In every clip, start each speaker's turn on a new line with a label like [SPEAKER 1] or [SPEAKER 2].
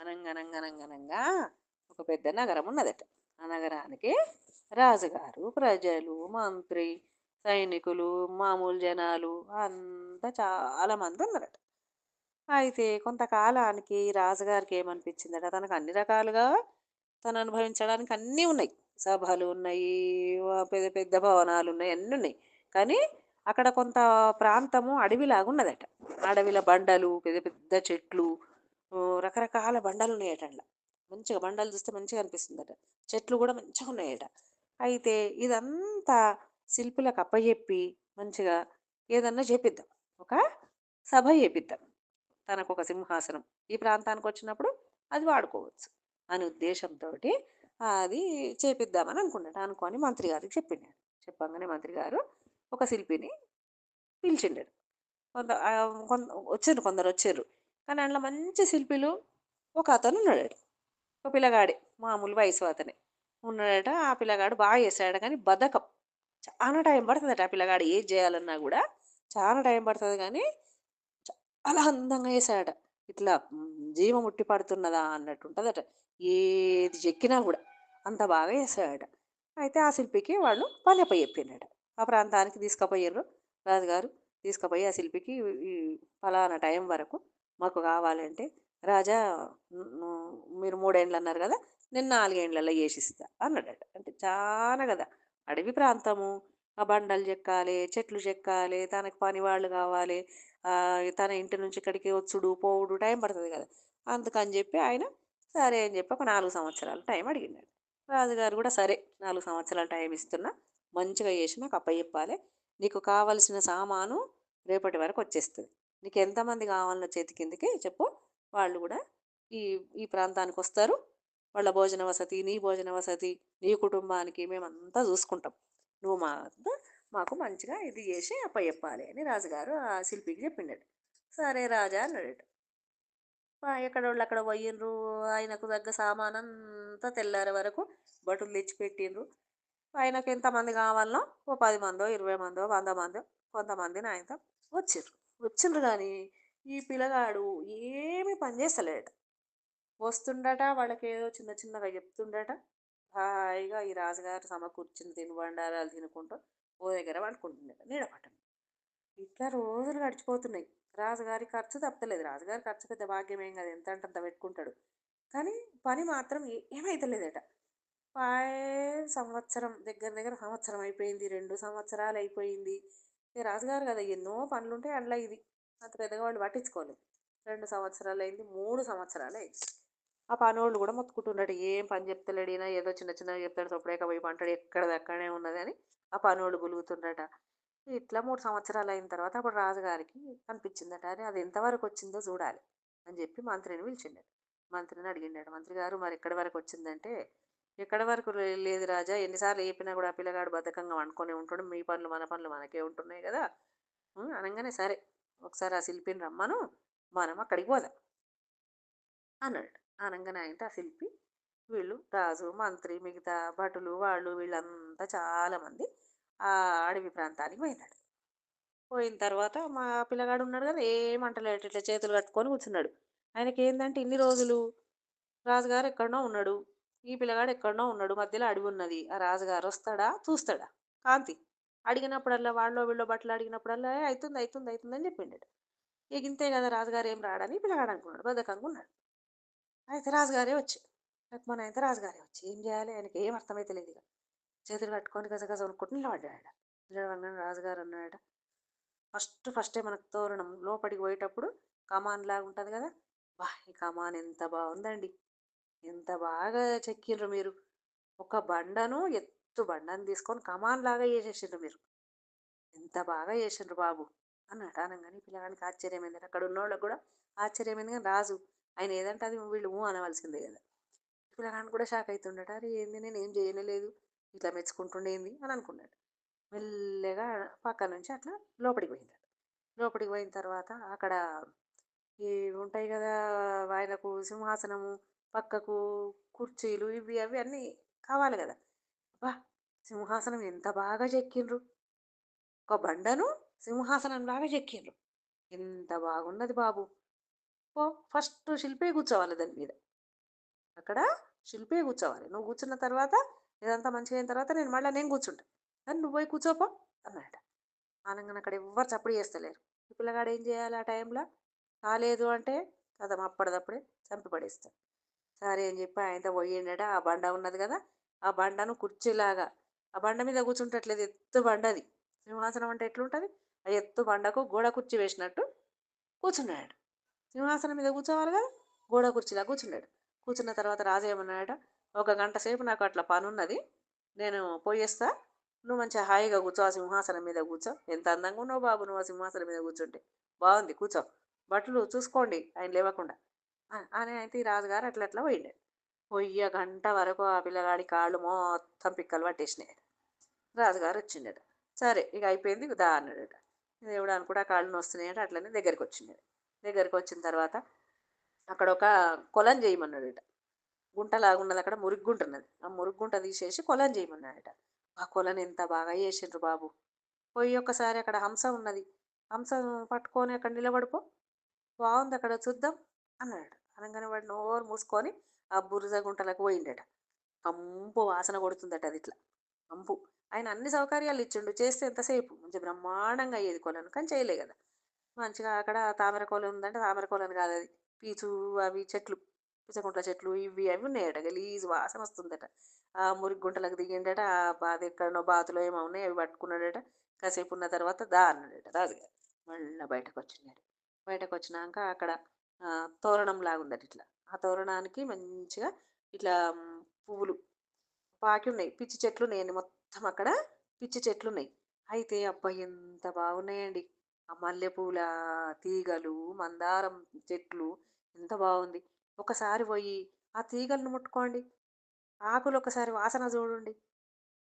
[SPEAKER 1] అనంగనంగనంగనంగా ఒక పెద్ద నగరం ఉన్నదట. ఆ నగరానికి రాజుగారు, ప్రజలు, మంత్రి, సైనికులు, మామూలు జనాలు అంతా చాలా మంది ఉన్నారట. అయితే కొంతకాలానికి రాజుగారికి ఏమనిపించిందట, తనకు అన్ని రకాలుగా తను అనుభవించడానికి అన్నీ ఉన్నాయి. సభలు ఉన్నాయి, పెద్ద పెద్ద భవనాలు ఉన్నాయి, అన్నీ ఉన్నాయి. కానీ అక్కడ కొంత ప్రాంతము అడవిలాగా ఉన్నదట. అడవిలో బండలు, పెద్ద పెద్ద చెట్లు, రకరకాల బండలు ఉన్నాయట అందులో. మంచిగా బండలు చూస్తే మంచిగా అనిపిస్తుందట. చెట్లు కూడా మంచిగా ఉన్నాయట. అయితే ఇదంతా శిల్పులకు అప్పచెప్పి మంచిగా ఏదన్నా చేపిద్దాం, ఒక సభ చేపిద్దాం, తనకొక సింహాసనం ఈ ప్రాంతానికి వచ్చినప్పుడు అది వాడుకోవచ్చు అనే ఉద్దేశంతో అది చేపిద్దామని అనుకున్నాడు. అనుకొని మంత్రి గారికి చెప్పినాడు. చెప్పంగానే మంత్రి గారు ఒక శిల్పిని పిలిచిండాడు. కొంత వచ్చారు, కొందరు వచ్చారు. కానీ అందులో మంచి శిల్పిలు ఒక అతను ఉన్నాడు. ఒక పిల్లగాడే, మామూలు వయసు అతనే ఉన్నాడట. ఆ పిల్లగాడు బాగా చేశాడు, కానీ బద్ధకం. చాలా టైం పడుతుందట ఆ పిల్లగాడు ఏది చేయాలన్నా కూడా. చాలా టైం పడుతుంది కానీ చాలా అందంగా వేశాడట. ఇట్లా జీవం ఉట్టి పడుతున్నదా అన్నట్టు ఉంటుందట. ఏది చెక్కినా కూడా అంత బాగా వేశాడట. అయితే ఆ శిల్పికి వాళ్ళు పని అప్పచెప్పిండట. ఆ ప్రాంతానికి తీసుకుపోయారు రాజుగారు. తీసుకుపోయి ఆ శిల్పికి ఈ ఫలానా టైం వరకు మాకు కావాలంటే, రాజా మీరు 3 ఏండ్లు అన్నారు కదా, నేను 4 ఏండ్లలో చేసిస్తా అన్నాడట. అంటే చాలా కదా, అడవి ప్రాంతము, ఆ బండలు చెక్కాలి, చెట్లు చెక్కాలి, తనకి పని వాళ్ళు కావాలి, తన ఇంటి నుంచి ఇక్కడికి వచ్చుడు పోవుడు టైం పడుతుంది కదా. అందుకని చెప్పి ఆయన సరే అని చెప్పి ఒక 4 సంవత్సరాలు టైం అడిగినాడు. రాజుగారు కూడా సరే, 4 సంవత్సరాలు టైం ఇస్తున్నా, మంచిగా చేసి నాకు అప్పచెప్పాలి, నీకు కావలసిన సామాను రేపటి వరకు వచ్చేస్తుంది, నీకు ఎంతమంది కావాలన్న చేతి కిందకి చెప్పు, వాళ్ళు కూడా ఈ ఈ ప్రాంతానికి వస్తారు, వాళ్ళ భోజన వసతి, నీ భోజన వసతి, నీ కుటుంబానికి మేమంతా చూసుకుంటాం, నువ్వు మాకు మంచిగా ఇది చేసి అప్పచెప్పాలి అని రాజుగారు ఆ శిల్పికి చెప్పిండడు. సరే రాజా అన్నాడట. ఎక్కడోళ్ళు అక్కడ పోయిండ్రు. ఆయనకు తగ్గ సామానంతా తెల్లారే వరకు భటులు తెచ్చిపెట్టిండ్రు. ఆయనకు ఎంతమంది కావాలనో ఓ 10 మందో 20 మందో 100 మందో కొంతమందిని ఆయనతో వచ్చిర్రు. వచ్చిండ్రు కానీ ఈ పిల్లగాడు ఏమీ పని చేస్తలేడట. వస్తుండట, వాళ్ళకి ఏదో చిన్న చిన్నగా చెప్తుండట. హాయిగా ఈ రాజుగారు సమకూర్చిన తినుబండారాలు తినుకుంటూ ఓ దగ్గర పడుకుంటుండట నీడపట్టం. ఇట్లా రోజులు గడిచిపోతున్నాయి. రాజుగారి ఖర్చు తప్పలేదు. రాజుగారి ఖర్చు పెద్ద భాగ్యమేం కాదు, ఎంత అంటే అంత పెట్టుకుంటాడు. కానీ పని మాత్రం ఏమైతలేదట. సంవత్సరం దగ్గర దగ్గర సంవత్సరం అయిపోయింది, 2 సంవత్సరాలు అయిపోయింది. ఇక రాజుగారు కదా, ఎన్నో పనులుంటాయి అందులో, ఇది అంత పెద్దగా వాళ్ళు పట్టించుకోలేదు. 2 సంవత్సరాలు అయింది, 3 సంవత్సరాలు అయింది. ఆ పనోళ్ళు కూడా మొత్తుకుంటున్నాడు, ఏం పని చెప్తలేడు ఈయన, ఏదో చిన్న చిన్నగా చెప్తాడు, సొప్పుడేక పోయి పంటాడు, ఎక్కడిది అక్కడనే ఉన్నది అని ఆ పనోళ్ళు గులుగుతుండట. ఇట్లా 3 సంవత్సరాలు అయిన తర్వాత అప్పుడు రాజుగారికి అనిపించిందట, అరే అది ఎంతవరకు వచ్చిందో చూడాలి అని చెప్పి మంత్రిని పిలిచిండట. మంత్రిని అడిగిండట, మంత్రి గారు మరి ఎక్కడి వరకు వచ్చిందంటే, ఎక్కడి వరకు లేదు రాజా, ఎన్నిసార్లు చెప్పినా కూడా ఆ పిల్లగాడు బద్ధకంగా వండుకొని ఉంటాడు, మీ పనులు మన పనులు మనకే ఉంటున్నాయి కదా. అనగానే సరే, ఒకసారి ఆ శిల్పిని రమ్మను, మనం అక్కడికి పోదాం అన్నాడు. అనగానే అంటే ఆ శిల్పి, వీళ్ళు రాజు, మంత్రి, మిగతా భటులు, వాళ్ళు వీళ్ళంతా చాలామంది ఆ అడవి ప్రాంతానికి పోయినాడు. పోయిన తర్వాత మా పిల్లగాడు ఉన్నాడు కదా, ఏమంటలేడు, ఇట్లా చేతులు కట్టుకొని కూర్చున్నాడు. ఆయనకి ఏంటంటే ఇన్ని రోజులు రాజుగారు ఎక్కడనో ఉన్నాడు, ఈ పిల్లగాడు ఎక్కడనో ఉన్నాడు, మధ్యలో అడవి ఉన్నది, ఆ రాజుగారు వస్తాడా చూస్తాడా, కాంతి అడిగినప్పుడల్లా వాళ్ళో వీళ్ళో బట్టలు అడిగినప్పుడల్లా అవుతుంది అవుతుంది అవుతుంది అని చెప్పిండాడు. ఇక ఇంతే కదా, రాజుగారు ఏం రాడని పిల్లగాడు అనుకున్నాడు, బద్ధకంగా ఉన్నాడు. అయితే రాజుగారే వచ్చి మన అయితే రాజుగారే వచ్చి ఏం చేయాలి, ఆయనకి ఏం అర్థమైతే లేదు. ఇక చేతులు కట్టుకొని గజగజ వణుక్కుంటూ నిలబడ్డాడు. నిలబడగానే రాజుగారు అన్నాడట, ఫస్టే మనకు తోరణం లోపలికి పోయేటప్పుడు కమాన్ లాగా ఉంటుంది కదా, వా ఈ కమాన్ ఎంత బాగుందండి, ఎంత బాగా చెక్కిండ్రు మీరు, ఒక బండను ఎత్తు బండను తీసుకొని కమాన్ లాగా చేసేసిండ్రు మీరు, ఎంత బాగా చేసిండ్రు బాబు అన్నట్టు. అనగానే పిల్లగానికి ఆశ్చర్యమైంది, అక్కడ ఉన్న వాళ్ళకి కూడా ఆశ్చర్యమైంది. కానీ రాజు ఆయన ఏదంటే అది వీళ్ళు అనవలసిందే కదా. పిల్లగాని కూడా షాక్ అవుతుండట, అరే ఏంది నేను ఏం చేయలేదు, ఇట్లా మెచ్చుకుంటుండేంది అని అనుకున్నాడు. మెల్లగా పక్క నుంచి అట్లా లోపలికి పోయింది. లోపలికి పోయిన తర్వాత అక్కడ ఈ ఉంటాయి కదా, ఆయనకు సింహాసనము, పక్కకు కుర్చీలు, ఇవి అవి అన్నీ కావాలి కదా. అబ్బా, సింహాసనం ఎంత బాగా చెక్కిండ్రు, ఒక బండను సింహాసనం లాగా చెక్కిండ్రు, ఎంత బాగున్నది బాబు, ఓ ఫస్ట్ శిల్పే కూర్చోవాలి దాని మీద, అక్కడ శిల్పే కూర్చోవాలి. నువ్వు కూర్చున్న తర్వాత ఇదంతా మంచిగా అయిన తర్వాత నేను కూర్చుంటా. కానీ నువ్వు పోయి కూర్చోపో అన్నాడట. అనంగానే అక్కడ ఎవ్వరు చప్పుడు చేస్తలేరు. ఈ పిల్లగాడు ఏం చేయాలి ఆ టైంలో? కాలేదు అంటే కథం అప్పటిదప్పుడే చంపి పడేస్తాడు. సరే అని చెప్పి ఆయనతో పోయిండట. ఆ బండ ఉన్నది కదా, ఆ బండను కుర్చీలాగా, ఆ బండ మీద కూర్చుంటట్లేదు, ఎత్తు బండ అది. సింహాసనం అంటే ఎట్లుంటుంది? ఆ ఎత్తు బండకు గోడ కుర్చీ వేసినట్టు కూర్చున్నాడు. సింహాసనం మీద కూర్చోవాలి కదా, గోడ కుర్చీలా కూర్చున్నాడు. కూర్చున్న తర్వాత రాజు ఏమన్నాడట, ఒక గంట సేపు నాకు అట్లా పని ఉన్నది, నేను పోయేస్తా, నువ్వు మంచిగా హాయిగా కూర్చో, ఆ సింహాసనం మీద కూర్చో. ఎంత అందంగా ఉన్నావు బాబు, నువ్వు ఆ సింహాసనం మీద కూర్చుంటే బాగుంది, కూర్చో, బట్టలు చూసుకోండి ఆయన లేవకుండా అని అయితే ఈ రాజుగారు అట్లా అట్లా పోయిండే. పొయ్యి గంట వరకు ఆ పిల్లగాడి కాళ్ళు మొత్తం పిక్కలు పట్టేసినాయి. రాజుగారు వచ్చిండట. సరే ఇక అయిపోయింది, దా అన్నాడట. దేవుడు అనుకుంటే ఆ కాళ్ళు వస్తున్నాయట, అట్లనే దగ్గరికి వచ్చిండట. దగ్గరికి వచ్చిన తర్వాత అక్కడ ఒక కొలం చేయమన్నాడట. గుంటలాగున్నది అక్కడ, మురిగ్గుంట ఉన్నది. ఆ మురుగుంట తీసేసి కొలం చేయమన్నాడట. ఆ కొలను ఎంత బాగా చేసిండ్రు బాబు. పోయి ఒక్కసారి అక్కడ హంస ఉన్నది, హంసను పట్టుకొని అక్కడ నిలబడిపో, బాగుంది అక్కడ చూద్దాం అన్నాడు. అనగానే వాడు నోరు మూసుకొని ఆ బురద గుంటలకు పోయిండట. కంపు వాసన కొడుతుందట అది ఇట్లా, కంపు. ఆయన అన్ని సౌకర్యాలు ఇచ్చిండు, చేస్తే ఎంతసేపు మంచి బ్రహ్మాండంగా అయ్యేది కొలను, కానీ చేయలే కదా. మంచిగా అక్కడ తామర కోలు ఉందంటే తామర కోలని కాదు అది, పీచు అవి చెట్లు, పిచ్చకుంట్ల చెట్లు ఇవి అవి ఉన్నాయట. గలీజ్ వాసన వస్తుందట. ఆ మురికి గుంటలకు దిగిండట. ఆ బాధ ఎక్కడనో బాతులో ఏమో ఉన్నాయి, అవి పట్టుకున్నాడట. కాసేపు ఉన్న తర్వాత దా అన్నాడట రాజుగారు. మళ్ళీ బయటకు వచ్చినాడు. బయటకు వచ్చినాక అక్కడ తోరణం లాగుందట ఇట్లా. ఆ తోరణానికి మంచిగా ఇట్లా పువ్వులు పాకి ఉన్నాయి, పిచ్చి చెట్లు ఉన్నాయండి మొత్తం అక్కడ, పిచ్చి చెట్లు ఉన్నాయి. అయితే అబ్బాయి ఎంత బాగున్నాయండి ఆ మల్లెపూల తీగలు, మందారం చెట్లు, ఎంత బాగుంది. ఒకసారి పోయి ఆ తీగలను ముట్టుకోండి, ఆకులు ఒకసారి వాసన చూడండి.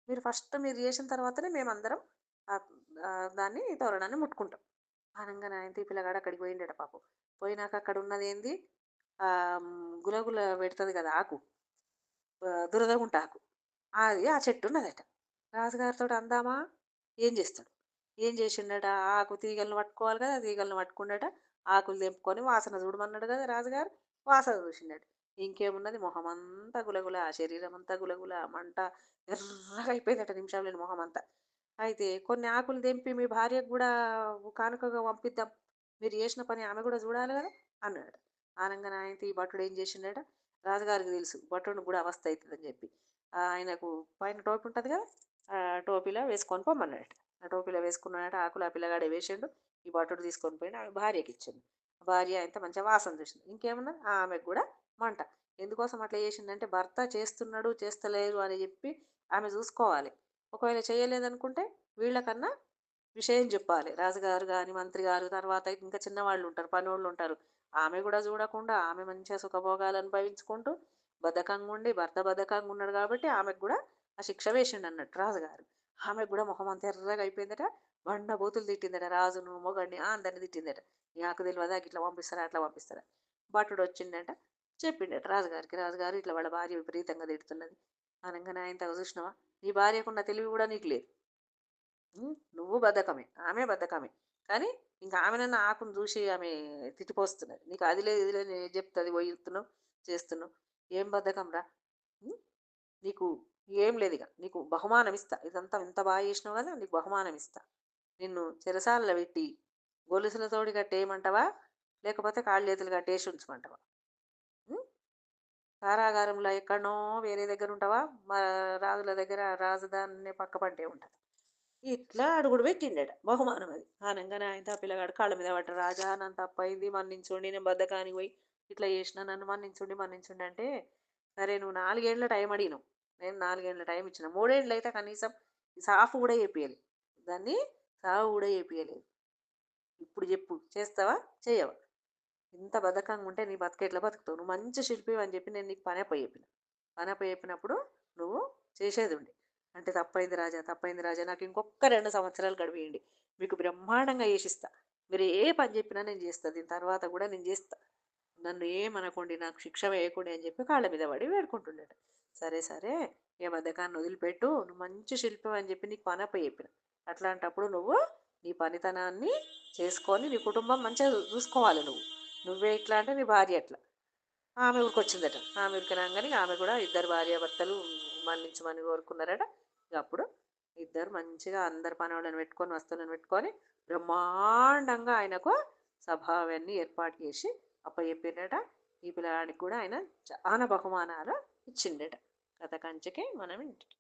[SPEAKER 1] మీరు ఫస్ట్ మీరు చేసిన తర్వాతనే మేమందరం ఆ- ఆ దాన్ని తోరణాన్ని ముట్టుకుంటాం అనగానే ఆయన ఈ పిల్లగాడు అక్కడికి పోయిండట పాపం. పోయినాక అక్కడ ఉన్నది ఏంది, ఆ గులగుల పెడుతుంది కదా ఆకు, దురదగుంట ఆకు, అది ఆ చెట్టు ఉన్నదట. రాజుగారితో అందామా, ఏం చేస్తాడు, ఏం చేసిండట, ఆ ఆకు తీగలను పట్టుకోవాలి కదా, తీగలను పట్టుకుండట. ఆకులు తెంపుకొని వాసన చూడమన్నాడు కదా రాజుగారు, వాసన చూసిండట. ఇంకేమున్నది, మొహం అంతా గులగుల, శరీరం అంతా గులగుల, మంట ఎర్రగా అయిపోయిందట నిమిషంలో మొహం అంతా. అయితే కొన్ని ఆకులు తెంపి మీ భార్యకు కూడా కానుకగా పంపిద్దాం, మీరు చేసిన పని ఆమె కూడా చూడాలి కదా అన్నాడు. ఆనంగానే ఆయన ఈ భటుడు ఏం చేసిండట, రాజుగారికి తెలుసు భటుడిని కూడా అవస్థ అవుతుందని చెప్పి, ఆయనకు పైన టోపీ ఉంటుంది కదా, ఆ టోపీలో వేసుకొని పొమ్మన్నాడు. ఆ టోపీలో వేసుకున్నాడట, ఆకులు ఆ పిల్లగాడే వేసిండు. ఈ భటుడు తీసుకొని పోయిన ఆమె భార్యకి ఇచ్చిండు. భార్య అయితే మంచిగా వాసన చూసింది. ఇంకేమన్నా ఆమెకు కూడా మంట. ఎందుకోసం అట్లా చేసిందంటే భర్త చేస్తున్నాడు చేస్తలేరు అని చెప్పి ఆమె చూసుకోవాలి. ఒకవేళ చేయలేదనుకుంటే వీళ్ళకన్నా విషయం చెప్పాలి. రాజుగారు కానీ మంత్రి గారు, తర్వాత ఇంకా చిన్నవాళ్ళు ఉంటారు, పనోళ్ళు ఉంటారు. ఆమె కూడా చూడకుండా ఆమె మంచిగా సుఖభోగాలు అనుభవించుకుంటూ బద్ధకంగా ఉండి, భర్త బద్ధకంగా ఉన్నాడు కాబట్టి ఆమెకు కూడా ఆ శిక్ష వేసిండు అన్నట్టు రాజుగారు. ఆమెకు కూడా మొహం అంత ఎర్రగా అయిపోయిందట. బండ బూతులు తిట్టిందట, రాజును మొగడిని అందరిని తిట్టిందట. నాకు తెలియదా ఇట్లా పంపిస్తారా అట్లా పంపిస్తారా. భటుడు వచ్చిండట, చెప్పిండట రాజుగారికి, రాజుగారు ఇట్లా వాళ్ళ భార్య విపరీతంగా తిడుతున్నది అనగానే ఆయన తగ చూసినావా, నీ భార్యకున్న తెలివి కూడా నీకు లేదు. నువ్వు బద్ధకమే, ఆమె బద్ధకమే, కానీ ఇంకా ఆమెనన్నా ఆకును చూసి ఆమె తిట్టిపోస్తున్నది. నీకు అది లేదు ఇది లేదు నేను చెప్తుంది పోయిస్తున్నావు చేస్తున్నావు, ఏం బద్ధకం రా. ఉం? నీకు ఏం లేదు, ఇక నీకు బహుమానం ఇస్తా, ఇదంతా ఇంత బాగా చేసినావు కదా, నీకు బహుమానం ఇస్తా. నిన్ను చెరసాలలో పెట్టి గొలుసులతోడి కట్టేయమంటావా, లేకపోతే కాళ్ళు చేతులు కట్టేసి ఉంచమంటావా. ఉం? కారాగారంలో ఎక్కడనో వేరే దగ్గర ఉంటావా, మా రాజుల దగ్గర రాజధాని పక్క పంటే ఉంటుంది. ఇట్లా అడుగుడు పెట్టిండట బహుమానం అది. ఆనంగానే ఆయన ఆ పిల్లగాడు కాళ్ళ మీద పడ్డ, రాజా నన్ను తప్పైంది మన్నించుండి, నేను బద్దకానికి పోయి ఇట్లా చేసిన, నన్ను మన్నించుండి మన్నించుండి అంటే, సరే నువ్వు 4 ఏళ్ళ టైం అడిగినావు, నేను 4 ఏళ్ళ టైం ఇచ్చిన, 3 ఏళ్ళు అయితే కనీసం సాఫ్ కూడా చెప్పలేదు, దాన్ని సాగు కూడా చెప్పలేదు. ఇప్పుడు చెప్పు చేస్తావా చేయవా, ఇంత బద్ధకంగా ఉంటే నీ బతికెట్లా బతుకుతావు, నువ్వు మంచి శిల్పివి అని చెప్పి నేను నీకు పని అప్ప చెప్పిన, పని అప్ప చెప్పినప్పుడు నువ్వు చేసేది ఉండి అంటే, తప్పైంది రాజా తప్పైంది రాజా, నాకు ఇంకొక 2 సంవత్సరాలు గడివేయండి, మీకు బ్రహ్మాండంగా చేసిస్తా, మీరు ఏ పని చెప్పినా నేను చేస్తాను, దీని తర్వాత కూడా నేను చేస్తా, నన్ను ఏమనకండి, నాకు శిక్ష వేయకండి అని చెప్పి కాళ్ళ మీద పడి వేడుకుంటుండట. సరే సరే, ఏ బద్ధకాన్ని వదిలిపెట్టు, నువ్వు మంచి శిల్పం అని చెప్పి నీకు పని అప్ప చెప్పిన, అట్లాంటప్పుడు నువ్వు నీ పనితనాన్ని చేసుకొని నీ కుటుంబం మంచిగా చూసుకోవాలి. నువ్వే ఇట్లా అంటే నీ భార్య ఎట్లా. ఆమె ఊరికొచ్చిందట. ఆమె ఊరికి రాగానే ఆమె కూడా ఇద్దరు భార్యాభర్తలు మన్నించమని కోరుకున్నారట. ఇక అప్పుడు ఇద్దరు మంచిగా అందరు పనోళ్ళని పెట్టుకొని వస్తువులను పెట్టుకొని బ్రహ్మాండంగా ఆయనకు సభ అవన్నీ ఏర్పాటు చేసి అప్పచెప్పిండట. ఈ పిల్లగాడికి కూడా ఆయన చాలా బహుమానాలు ఇచ్చిండట. కథ కంచికి మనం ఇంటికి.